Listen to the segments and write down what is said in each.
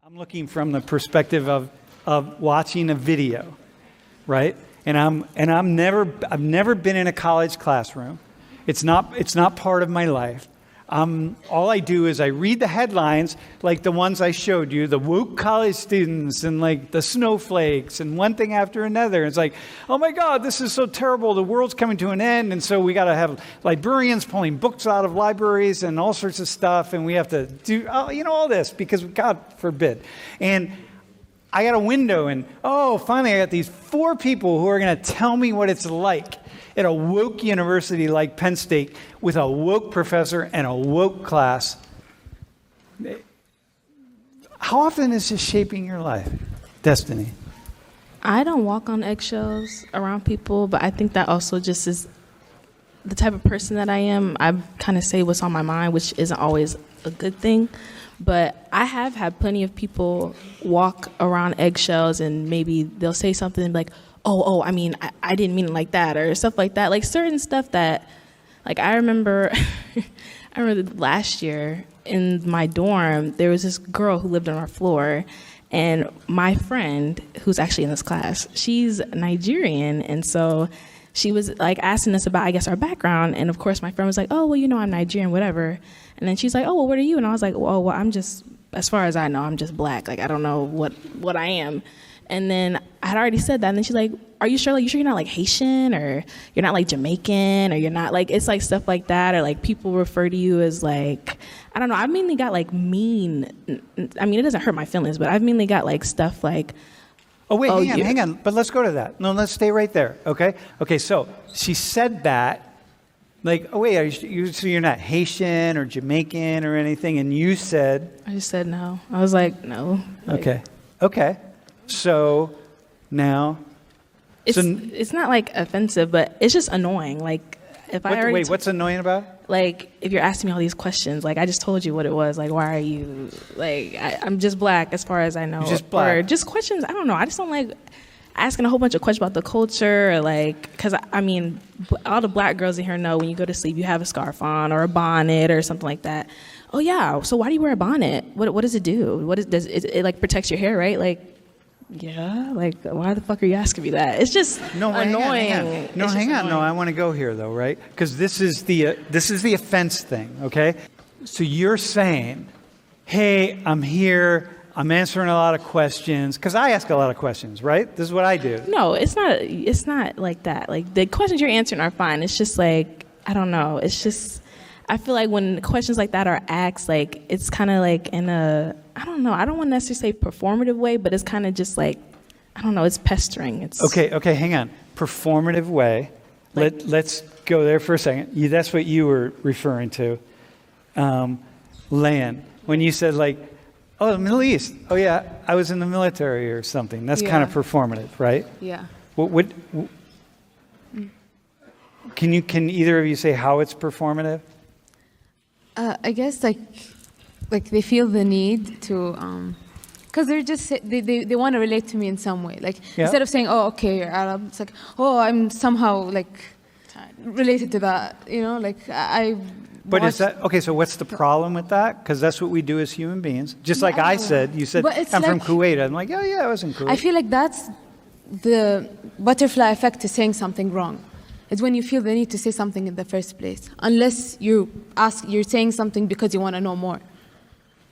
I'm looking from the perspective of watching a video, right? And I've never been in a college classroom. It's not part of my life. All I do is I read the headlines, like the ones I showed you, the woke college students and like the snowflakes and one thing after another. It's like, oh my God, this is so terrible. The world's coming to an end. And so we got to have librarians pulling books out of libraries and all sorts of stuff. And we have to do, all this because God forbid. And I got a window and, finally I got these 4 people who are going to tell me what it's like at a woke university like Penn State with a woke professor and a woke class. How often is this shaping your life, Destiny? I don't walk on eggshells around people, but I think that also just is the type of person that I am. I kind of say what's on my mind, which isn't always a good thing. But I have had plenty of people walk around eggshells and maybe they'll say something and be like, I didn't mean it like that, or stuff like that. Like certain stuff that, like I remember last year in my dorm, there was this girl who lived on our floor, and my friend, who's actually in this class, she's Nigerian, and so she was like asking us about, I guess, our background, and of course my friend was like, I'm Nigerian, whatever. And then she's like, well, what are you? And I was like, well, I'm just, as far as I know, I'm just black. Like, I don't know what I am. And then I had already said that. And then she's like, are you sure? Like, you sure you're not like Haitian, or you're not like Jamaican, or you're not like, it's like stuff like that. Or like people refer to you as like, I don't know. I've mainly got like mean, I mean, it doesn't hurt my feelings, but I've mainly got like stuff like, hang on. But let's go to that. No, let's stay right there. Okay. So she said that. Like, so you're not Haitian or Jamaican or anything, and you said... I just said no. I was like, no. Okay. So, now... It's not, like, offensive, but it's just annoying. Like, what's annoying about it? Like, if you're asking me all these questions, like, I just told you what it was. Like, why are you... Like, I'm just black as far as I know. You're just black. Or just questions. I don't know. I just don't like... asking a whole bunch of questions about the culture, or like, because I mean, all the black girls in here know when you go to sleep, you have a scarf on or a bonnet or something like that. Oh yeah, so why do you wear a bonnet? What does it do? Does it like protects your hair, right? Like, yeah, like why the fuck are you asking me that? It's just annoying. Hang on. No, I want to go here though, right? Because this is the offense thing, okay? So you're saying, hey, I'm here. I'm answering a lot of questions, because I ask a lot of questions, right? This is what I do. No, it's not like that. Like, the questions you're answering are fine. It's just like, I don't know. It's just, I feel like when questions like that are asked, like, it's kind of like in a, I don't know. I don't want to necessarily say performative way, but it's kind of just like, I don't know. It's pestering. It's Okay, hang on. Performative way. Like, let's go there for a second. That's what you were referring to. Lan, when you said like, the Middle East. Oh, yeah, I was in the military or something. That's kind of performative, right? Yeah. Can either of you say how it's performative? I guess like they feel the need to, because they're just they want to relate to me in some way. Like instead of saying, you're Arab, it's like, I'm somehow like related to that. Like I. But is that, okay, so what's the problem with that? Because that's what we do as human beings. Just like I said, you said, I'm from Kuwait. I'm like, I was in Kuwait. I feel like that's the butterfly effect to saying something wrong. It's when you feel the need to say something in the first place. Unless you're saying something because you want to know more.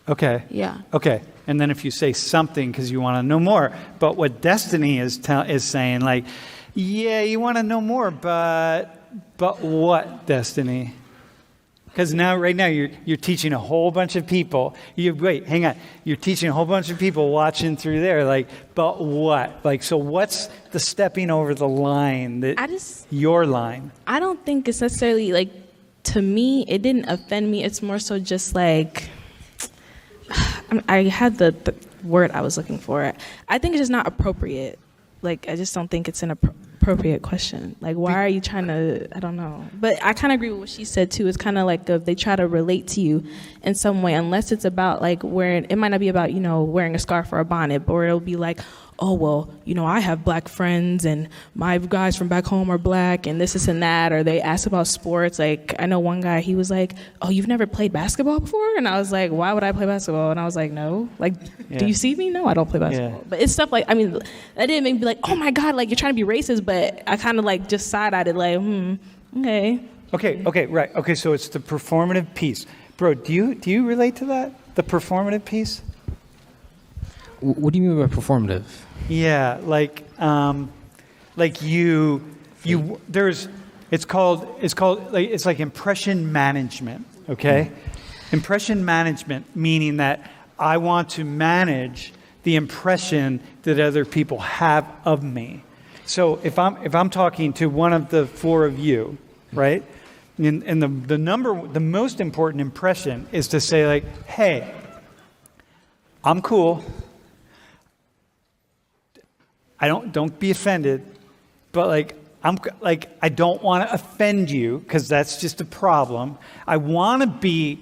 Okay. Yeah. Okay. And then if you say something because you want to know more, but what Destiny is saying, like, you want to know more, but what, Destiny? Because right now you're teaching a whole bunch of people. Hang on. You're teaching a whole bunch of people watching through there. Like, but what? Like, so what's the stepping over the line your line? I don't think it's necessarily like, to me, it didn't offend me. It's more so just like, I had the word I was looking for. I think it's just not appropriate. Like, I just don't think it's an appropriate question. Like, why are you trying to, I don't know. But I kind of agree with what she said, too. It's kind of like if they try to relate to you in some way, unless it's about, like, it might not be about, wearing a scarf or a bonnet, or it'll be like, oh, well, I have black friends and my guys from back home are black and this and that, or they ask about sports. Like, I know one guy, he was like, oh, you've never played basketball before? And I was like, why would I play basketball? And I was like, no. Like, do you see me? No, I don't play basketball. But it's stuff like, that didn't make me be like, oh my God, like, you're trying to be racist, but I kind of like just side-eyed it like, okay. Okay, right. Okay, so it's the performative piece. Bro, do you relate to that? The performative piece? What do you mean by performative? Yeah, it's like impression management, okay? Impression management, meaning that I want to manage the impression that other people have of me. So if I'm talking to one of the four of you, right? And the most important impression is to say like, hey, I'm cool. Don't be offended, but I don't want to offend you because that's just a problem. I want to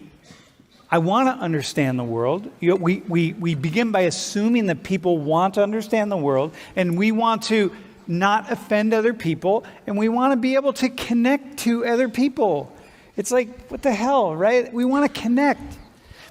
understand the world. We begin by assuming that people want to understand the world, and we want to not offend other people, and we want to be able to connect to other people. It's like, what the hell, right? We want to connect.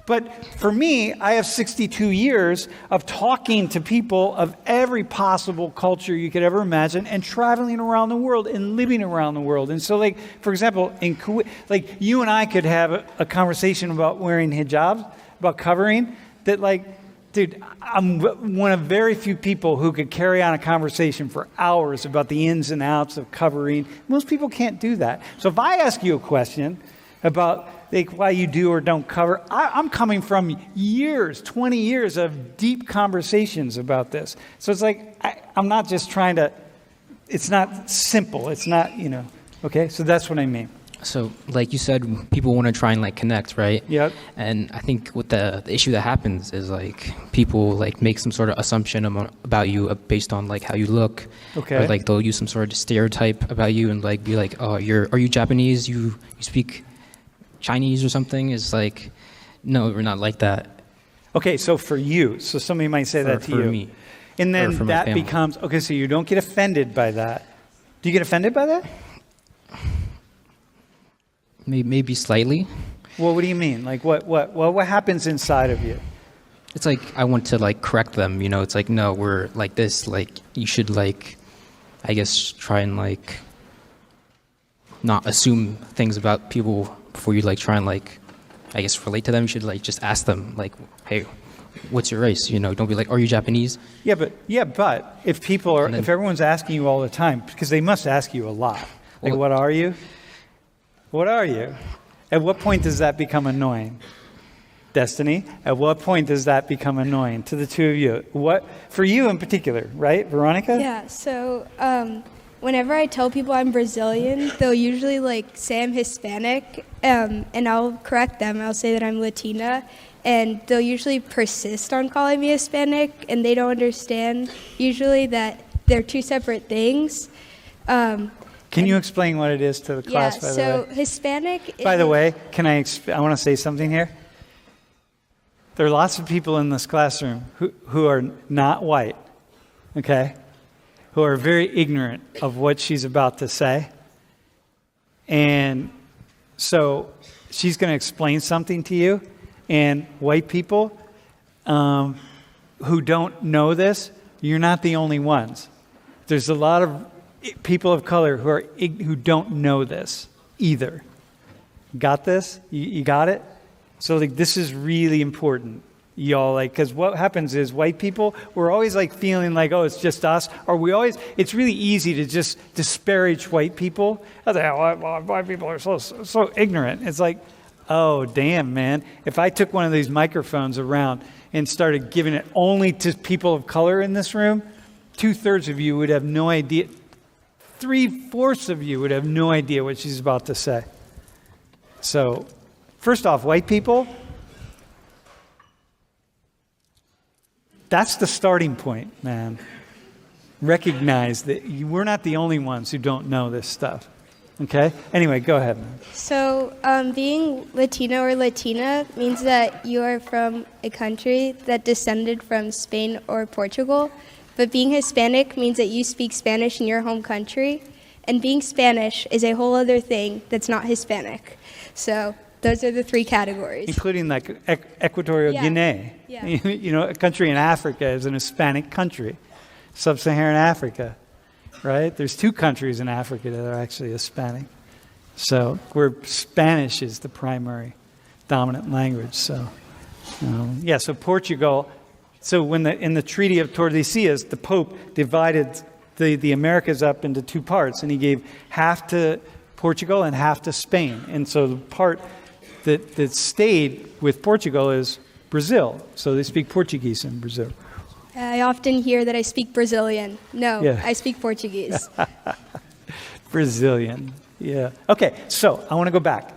But for me, I have 62 years of talking to people of every possible culture you could ever imagine and traveling around the world and living around the world. And so, like, for example, in Kuwait, like, you and I could have a conversation about wearing hijabs, about covering, that, like, dude, I'm one of very few people who could carry on a conversation for hours about the ins and outs of covering. Most people can't do that. So if I ask you a question about like why you do or don't cover, I'm coming from 20 years of deep conversations about this. So it's like, I'm not just trying to, it's not simple. It's not, okay? So that's what I mean. So, like you said, people want to try and like connect, right? Yep. And I think what the issue that happens is like people like make some sort of assumption about you based on like how you look. Okay. Or like they'll use some sort of stereotype about you and like be like, oh, are you Japanese? You speak Chinese or something? Is like, no, we're not like that. Okay, so for you, so somebody might say that to you. For me. And then for that becomes, okay, so you don't get offended by that. Do you get offended by that? Maybe slightly. Well, what do you mean? Like what happens inside of you? It's like I want to like correct them, It's like, no, we're like this. Like you should like, I guess, try and like not assume things about people before you like try and like, I guess, relate to them. You should like just ask them like, hey, what's your race? Don't be like, are you Japanese? Yeah, but if people are, if everyone's asking you all the time, because they must ask you a lot. Like, what are you? What are you? At what point does that become annoying? Destiny, at what point does that become annoying to the two of you? What, for you in particular, right, Veronica? Yeah, so whenever I tell people I'm Brazilian, they'll usually like say I'm Hispanic, and I'll correct them. I'll say that I'm Latina, and they'll usually persist on calling me Hispanic, and they don't understand usually that they're two separate things. Can you explain what it is to the class, by the way? Yeah, so Hispanic By the way, I want to say something here. There are lots of people in this classroom who are not white, okay? Who are very ignorant of what she's about to say. And so she's going to explain something to you. And white people who don't know this, you're not the only ones. There's a lot of people of color who don't know this either. Got this? You got it? So like this is really important, y'all. Like, because what happens is white people, we're always like feeling like, oh, it's just us, or it's really easy to just disparage white people. I was like, white people are so ignorant. It's like, oh damn, man! If I took one of these microphones around and started giving it only to people of color in this room, 2/3 of you would have no idea. 3/4 of you would have no idea what she's about to say. So, first off, white people, that's the starting point, man. Recognize that we're not the only ones who don't know this stuff. Okay? Anyway, go ahead. So, being Latino or Latina means that you are from a country that descended from Spain or Portugal. But being Hispanic means that you speak Spanish in your home country, and being Spanish is a whole other thing that's not Hispanic. So those are the 3 categories. Including like Equatorial Guinea. Yeah. You know, a country in Africa is an Hispanic country. Sub-Saharan Africa, right? There's 2 countries in Africa that are actually Hispanic. So where Spanish is the primary dominant language. So, so Portugal. So when in the Treaty of Tordesillas, the Pope divided the Americas up into 2 parts, and he gave half to Portugal and half to Spain. And so the part that stayed with Portugal is Brazil. So they speak Portuguese in Brazil. I often hear that I speak Brazilian. No, Yeah. I speak Portuguese. Brazilian. Yeah. Okay, so I want to go back.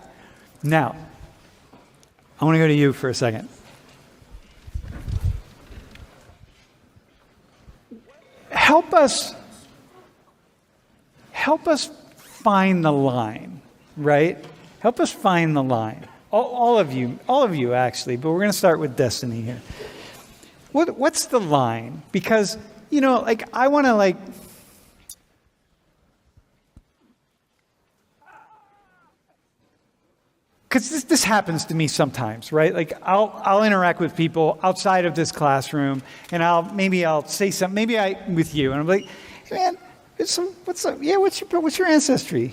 Now, I want to go to you for a second. Help us find the line, right? Help us find the line. All of you actually, but we're going to start with Destiny here. What's the line? Because, I want to because this happens to me sometimes, right? Like I'll interact with people outside of this classroom, and I'll say something, maybe with you, and I'm like, hey man, what's up? Yeah, what's your ancestry?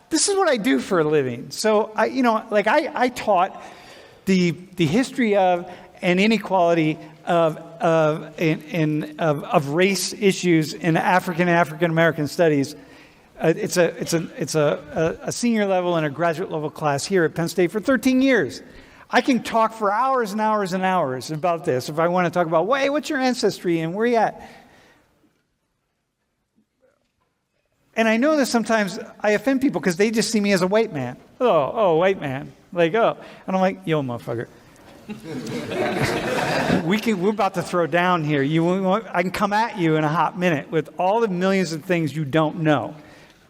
This is what I do for a living. So I taught the history of and inequality of race issues in African American studies. It's a senior level and a graduate level class here at Penn State for 13 years. I can talk for hours and hours and hours about this if I want to talk about, what's your ancestry and where you at? And I know that sometimes I offend people because they just see me as a white man. Oh, white man. And I'm like, yo, motherfucker. We're about to throw down here. I can come at you in a hot minute with all the millions of things you don't know.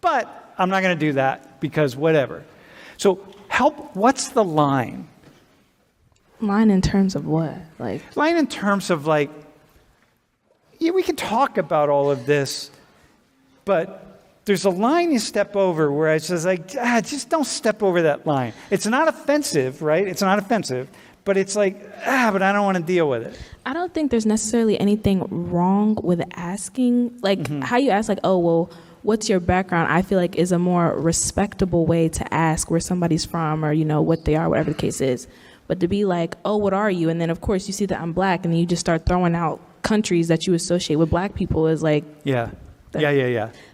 But I'm not going to do that because whatever. So what's the line? Line in terms of what? Line in terms of we can talk about all of this, but there's a line you step over where it's just just don't step over that line. It's not offensive, right? It's not offensive, but it's but I don't want to deal with it. I don't think there's necessarily anything wrong with asking, how you ask, what's your background, I feel like is a more respectable way to ask where somebody's from or, what they are, whatever the case is. But to be like, oh, what are you? And then, of course, you see that I'm black, and then you just start throwing out countries that you associate with black people is Yeah.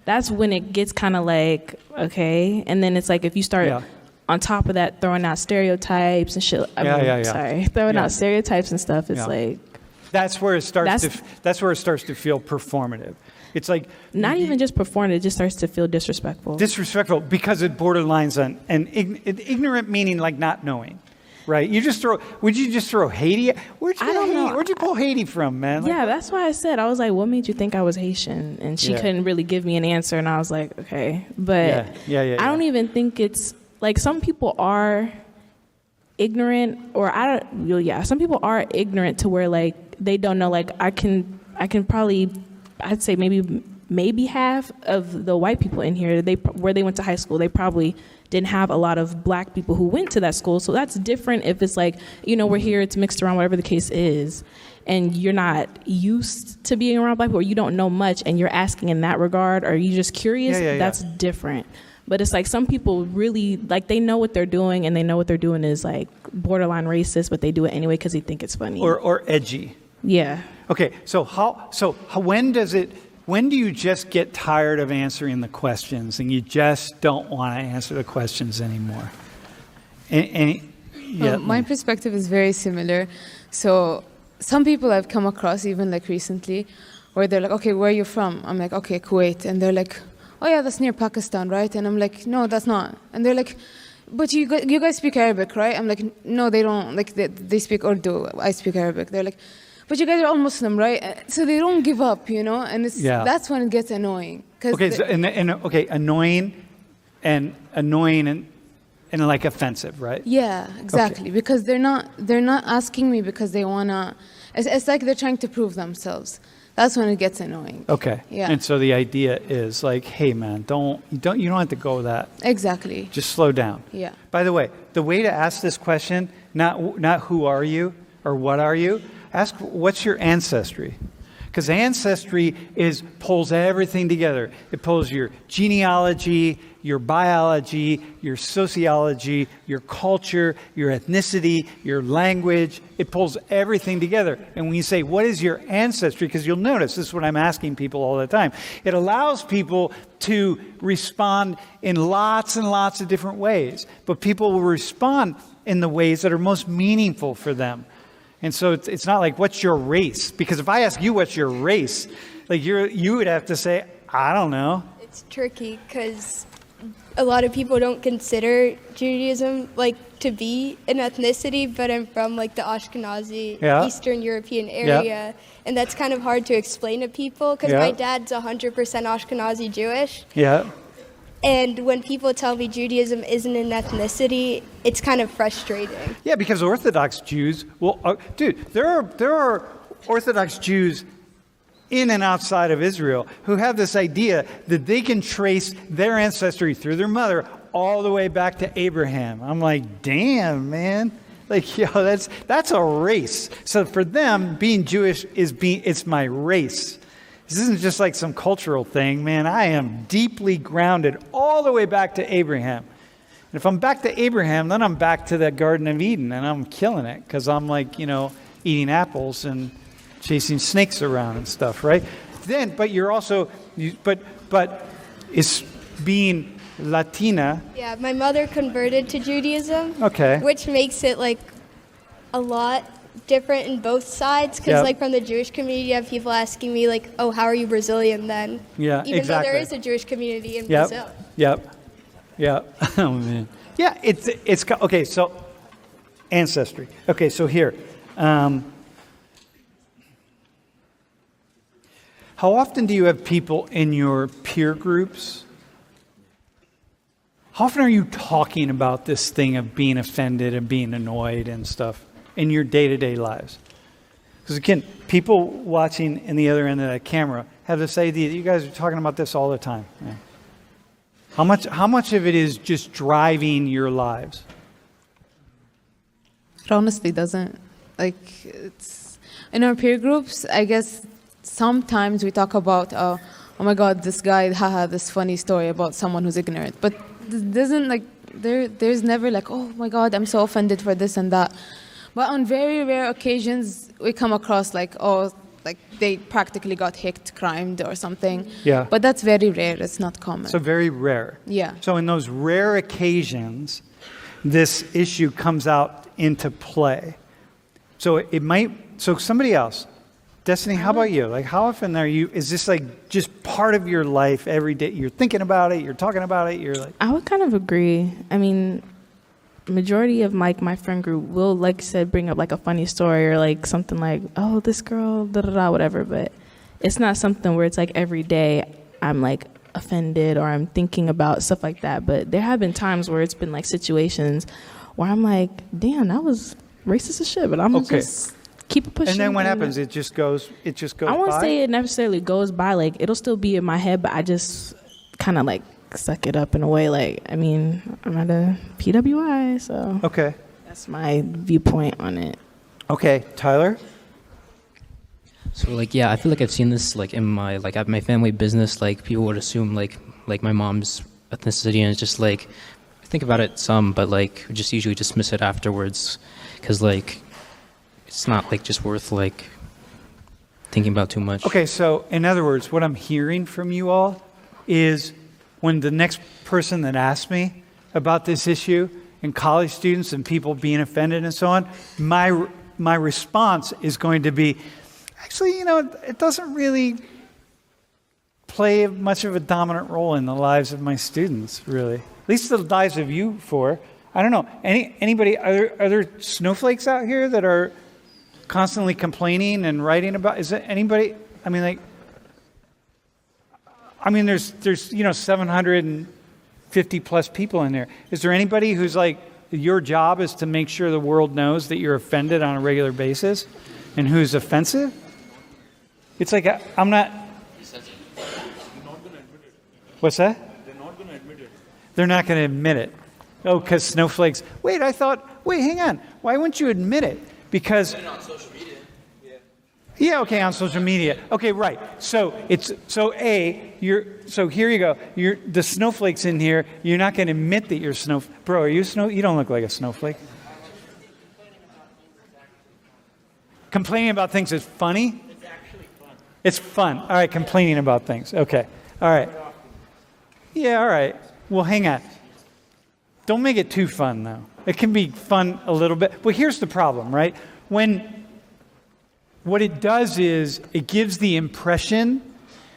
That's when it gets kind of okay. And then it's if you start on top of that throwing out stereotypes and shit. Throwing out stereotypes and stuff, it's That's where it starts to feel performative. It's not even just performative, it just starts to feel disrespectful. Disrespectful because it borderlines on ignorant meaning not knowing. Right? Would you just throw Haiti? Where'd you pull Haiti from, man? That's why I said, I was like, what made you think I was Haitian? And she couldn't really give me an answer, and I was like, okay. But I don't even think it's, some people are ignorant, or some people are ignorant to where, they don't know, I can probably, I'd say maybe half of the white people in here, where they went to high school, they probably didn't have a lot of black people who went to that school. So that's different if it's we're here, it's mixed around, whatever the case is, and you're not used to being around black people, or you don't know much, and you're asking in that regard, or you're just curious, that's different. But it's some people really, they know what they're doing, and they know what they're doing is borderline racist, but they do it anyway because they think it's funny. Or edgy. Yeah. Okay, when do you just get tired of answering the questions and you just don't want to answer the questions anymore? My perspective is very similar. So some people I've come across even recently where they're okay, where are you from? I'm okay, Kuwait. And they're oh yeah, that's near Pakistan, right? And I'm no, that's not. And they're but you guys speak Arabic, right? I'm no, they don't. They speak Urdu. I speak Arabic. They're but you guys are all Muslim, right? So they don't give up, and that's when it gets annoying. Annoying and offensive, right? Yeah, exactly. Okay. Because they're not asking me because they wanna. It's like they're trying to prove themselves. That's when it gets annoying. Okay. Yeah. And so the idea is like, hey man, you don't have to go that. Exactly. Just slow down. Yeah. By the way, the way to ask this question, not who are you or what are you, ask what's your ancestry. Because ancestry pulls everything together. It pulls your genealogy, your biology, your sociology, your culture, your ethnicity, your language. It pulls everything together. And when you say, what is your ancestry? Because you'll notice, this is what I'm asking people all the time. It allows people to respond in lots and lots of different ways. But people will respond in the ways that are most meaningful for them. And so it's not like, what's your race? Because if I ask you what's your race, like you would have to say, I don't know. It's tricky because a lot of people don't consider Judaism like to be an ethnicity, but I'm from like the Ashkenazi, Eastern European area. And that's kind of hard to explain to people because my dad's 100% Ashkenazi Jewish. Yeah. And when people tell me Judaism isn't an ethnicity, it's kind of frustrating. Yeah, because Orthodox Jews there are Orthodox Jews in and outside of Israel who have this idea that they can trace their ancestry through their mother all the way back to Abraham. I'm like, damn, man. Like, that's a race. So for them, being Jewish it's my race. This isn't just like some cultural thing, man. I am deeply grounded all the way back to Abraham. And if I'm back to Abraham, then I'm back to the Garden of Eden, and I'm killing it because I'm like, eating apples and chasing snakes around and stuff, right? But you're also, but it's being Latina. Yeah, my mother converted to Judaism. Okay. Which makes it like a lot different in both sides because like from the Jewish community you have people asking me like, oh, how are you Brazilian then? Yeah, even exactly. though there is a Jewish community in Brazil. Yep. Oh man. Yeah, it's okay. So ancestry. Okay, so here, how often do you have people in your peer groups? How often are you talking about this thing of being offended and being annoyed and stuff in your day-to-day lives? Because again, people watching in the other end of that camera have this idea that you guys are talking about this all the time. Yeah. How much of it is just driving your lives? It honestly doesn't. Like, it's in our peer groups, I guess sometimes we talk about, oh my God, this guy, this funny story about someone who's ignorant. But it doesn't like, there's never like, oh my God, I'm so offended for this and that. But on very rare occasions, we come across like, oh, like they practically got hicked, crimed or something. Yeah. But that's very rare. It's not common. So very rare. Yeah. So in those rare occasions, this issue comes out into play. So somebody else, Destiny, how about you? Like, how often is this like just part of your life every day? You're thinking about it, you're talking about it, you're like... I would kind of agree. I mean, majority of my friend group will, like I said, bring up like a funny story or like something like, oh, this girl, da-da-da, whatever. But it's not something where it's like every day I'm like offended or I'm thinking about stuff like that. But there have been times where it's been like situations where I'm like, damn, that was racist as shit, but I'm just keep pushing. And then what happens? It just goes I won't say it necessarily goes by. Like, it'll still be in my head, but I just kind of like suck it up in a way. Like, I mean, I'm at a PWI, so okay, that's my viewpoint on it. Okay, Tyler. So like, yeah, I feel like I've seen this like in my at my family business. Like, people would assume like my mom's ethnicity, and it's just like I think about it some, but like just usually dismiss it afterwards because like it's not like just worth like thinking about too much. Okay, so in other words, what I'm hearing from you all is when the next person that asks me about this issue and college students and people being offended and so on, my response is going to be, actually, it doesn't really play much of a dominant role in the lives of my students, really. At least the lives of you four. I don't know. Anybody? Are there snowflakes out here that are constantly complaining and writing about? Is it anybody? I mean, there's 750 plus people in there. Is there anybody who's like, your job is to make sure the world knows that you're offended on a regular basis? And who's offensive? It's like I'm not. What's that? They're not going to admit it. They're not going to admit it. Oh, because snowflakes. Wait, hang on. Why wouldn't you admit it? Because. On social media. Yeah, okay, on social media. Okay, right. So here you go. The snowflakes in here, you're not going to admit that you're Bro, are you you don't look like a snowflake. Complaining about things is funny? It's actually fun. It's fun. All right, complaining about things. Okay. All right. Yeah, all right. Well, hang on. Don't make it too fun, though. It can be fun a little bit. But here's the problem, right? What it does is it gives the impression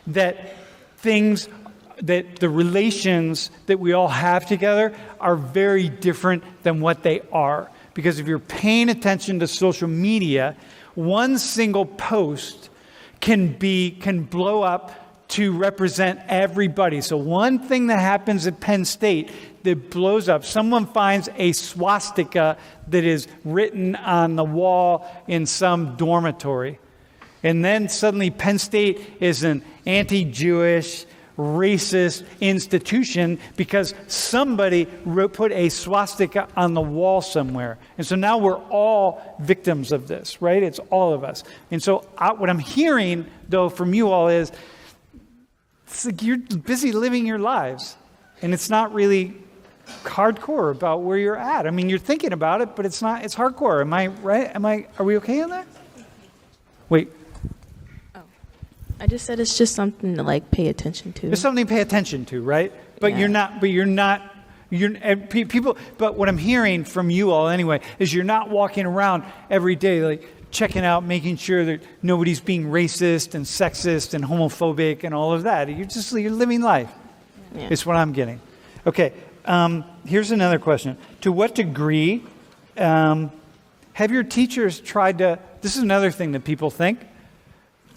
that that the relations that we all have together are very different than what they are. Because if you're paying attention to social media, one single post can blow up to represent everybody. So one thing that happens at Penn State that blows up, someone finds a swastika that is written on the wall in some dormitory. And then suddenly Penn State is an anti-Jewish, racist institution because somebody put a swastika on the wall somewhere. And so now we're all victims of this, right? It's all of us. And so what I'm hearing, though, from you all is, it's like you're busy living your lives. And it's not really hardcore about where you're at. I mean, you're thinking about it, but it's hardcore. Am I right? Are we okay on that? Wait. I just said it's just something to like pay attention to. It's something to pay attention to, right? But but what I'm hearing from you all anyway is you're not walking around every day like checking out, making sure that nobody's being racist and sexist and homophobic and all of that. You're living life. Yeah. It's what I'm getting. Okay. Here's another question. To what degree have your teachers tried to, this is another thing that people think.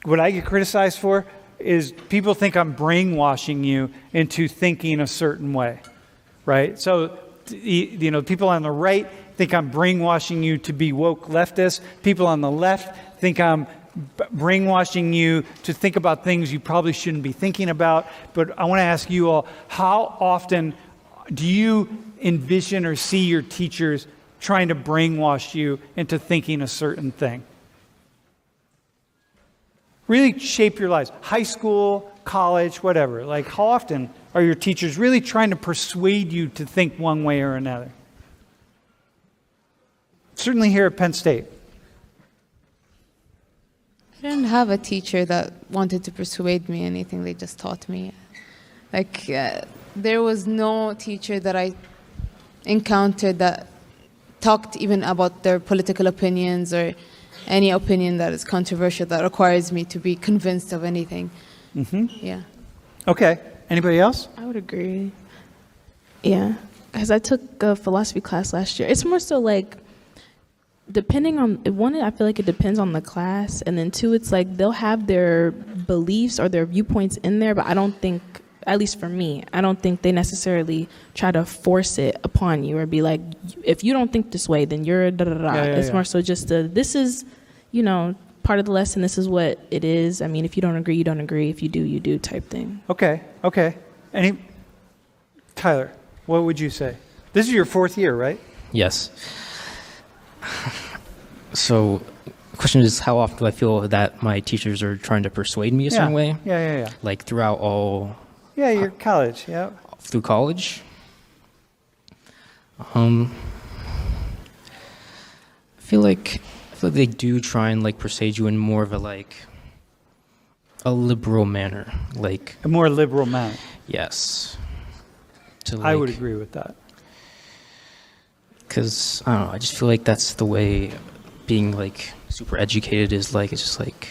What I get criticized for is people think I'm brainwashing you into thinking a certain way, right? So, people on the right think I'm brainwashing you to be woke leftists. People on the left think I'm brainwashing you to think about things you probably shouldn't be thinking about. But I want to ask you all, how often do you envision or see your teachers trying to brainwash you into thinking a certain thing? Really shape your lives. High school, college, whatever. Like, how often are your teachers really trying to persuade you to think one way or another? Certainly here at Penn State. I didn't have a teacher that wanted to persuade me anything. They just taught me. There was no teacher that I encountered that talked even about their political opinions or any opinion that is controversial that requires me to be convinced of anything. Mm-hmm. Yeah. Okay. Anybody else? I would agree. Yeah. Because I took a philosophy class last year. It's more so like, depending on, one, I feel like it depends on the class. And then two, it's like they'll have their beliefs or their viewpoints in there, but I don't think, at least for me, I don't think they necessarily try to force it upon you or be like, if you don't think this way, then you're da-da-da. It's more so just this is, part of the lesson, this is what it is. I mean, if you don't agree, you don't agree. If you do, you do type thing. Okay. Tyler, what would you say? This is your 4th year, right? Yes. So the question is, how often do I feel that my teachers are trying to persuade me a certain way? Yeah. Like throughout all... Yeah, your college, yeah. Through college? I feel like they do try and like persuade you in more of a liberal manner. Like a more liberal manner. Yes. I would agree with that. Because, I don't know, I just feel like that's the way being like super educated is like. It's just like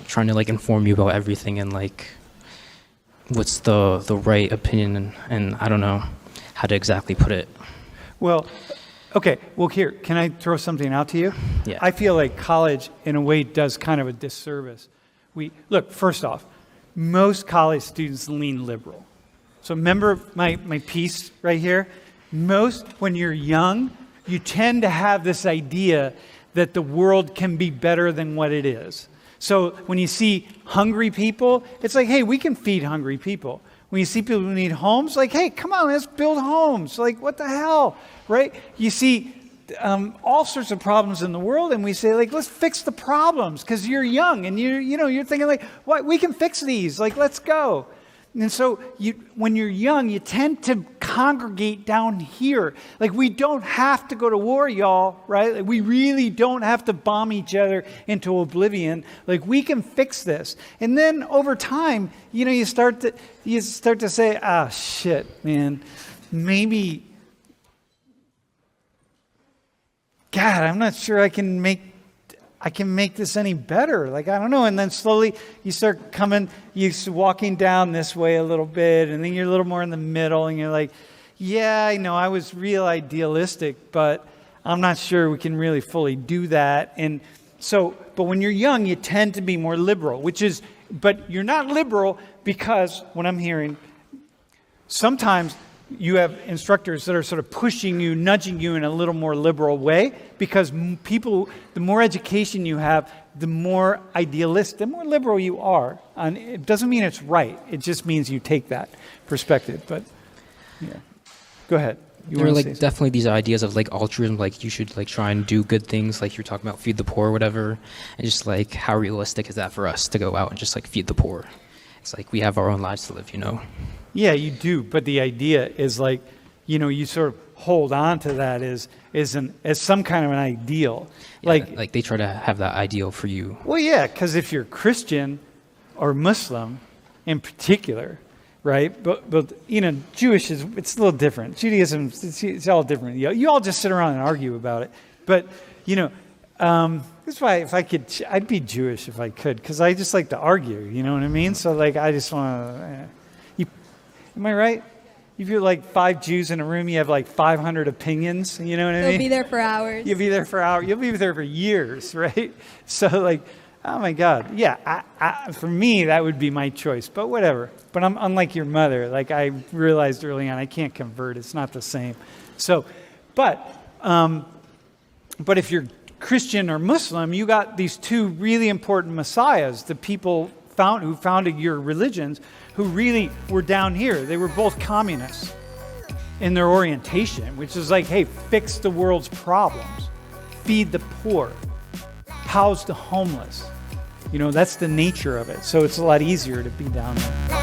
trying to like inform you about everything and like what's the right opinion and I don't know how to exactly put it. Well, okay. Well, here, can I throw something out to you? Yeah. I feel like college, in a way, does kind of a disservice. Look, first off, most college students lean liberal. So remember my piece right here? When you're young, you tend to have this idea that the world can be better than what it is. So when you see hungry people, it's like, hey, we can feed hungry people. When you see people who need homes, like, hey, come on, let's build homes. Like, what the hell, right? You see all sorts of problems in the world, and we say, like, let's fix the problems because you're young and you're thinking, like, what, we can fix these. Like, let's go. And so when you're young, you tend to congregate down here. Like, we don't have to go to war, y'all, right? Like, we really don't have to bomb each other into oblivion. Like, we can fix this. And then over time, you start to say, ah, shit, man, maybe, God, I'm not sure I can make this any better. Like, I don't know. And then slowly you start walking down this way a little bit, and then you're a little more in the middle, and you're like, yeah, I know I was real idealistic, but I'm not sure we can really fully do that. And so, but when you're young, you tend to be more liberal, but you're not liberal because, what I'm hearing, sometimes you have instructors that are sort of pushing you, nudging you in a little more liberal way, because the more education you have, the more idealist, the more liberal you are. And it doesn't mean it's right. It just means you take that perspective. But yeah, go ahead. There are like definitely these ideas of like altruism, like you should like try and do good things, like you're talking about feed the poor or whatever, and just like how realistic is that for us to go out and just like feed the poor? It's like we have our own lives to live, Yeah, you do, but the idea is like, you sort of hold on to that as some kind of an ideal. Yeah, like they try to have that ideal for you. Well, yeah, because if you're Christian or Muslim in particular, right? But Jewish it's a little different. Judaism, it's all different. You all just sit around and argue about it. But that's why if I could, I'd be Jewish if I could, because I just like to argue. You know what I mean? So like, I just want to. Am I right? If you're like 5 Jews in a room, you have like 500 opinions. You know what I mean? You'll be there for hours. You'll be there for hours. You'll be there for years, right? So like, oh my God. Yeah, for me, that would be my choice. But whatever. But I'm unlike your mother. Like I realized early on, I can't convert. It's not the same. So, but if you're Christian or Muslim, you got these two really important messiahs, the people who founded your religions, who really were down here. They were both communists in their orientation, which is like, hey, fix the world's problems, feed the poor, house the homeless. That's the nature of it. So it's a lot easier to be down there.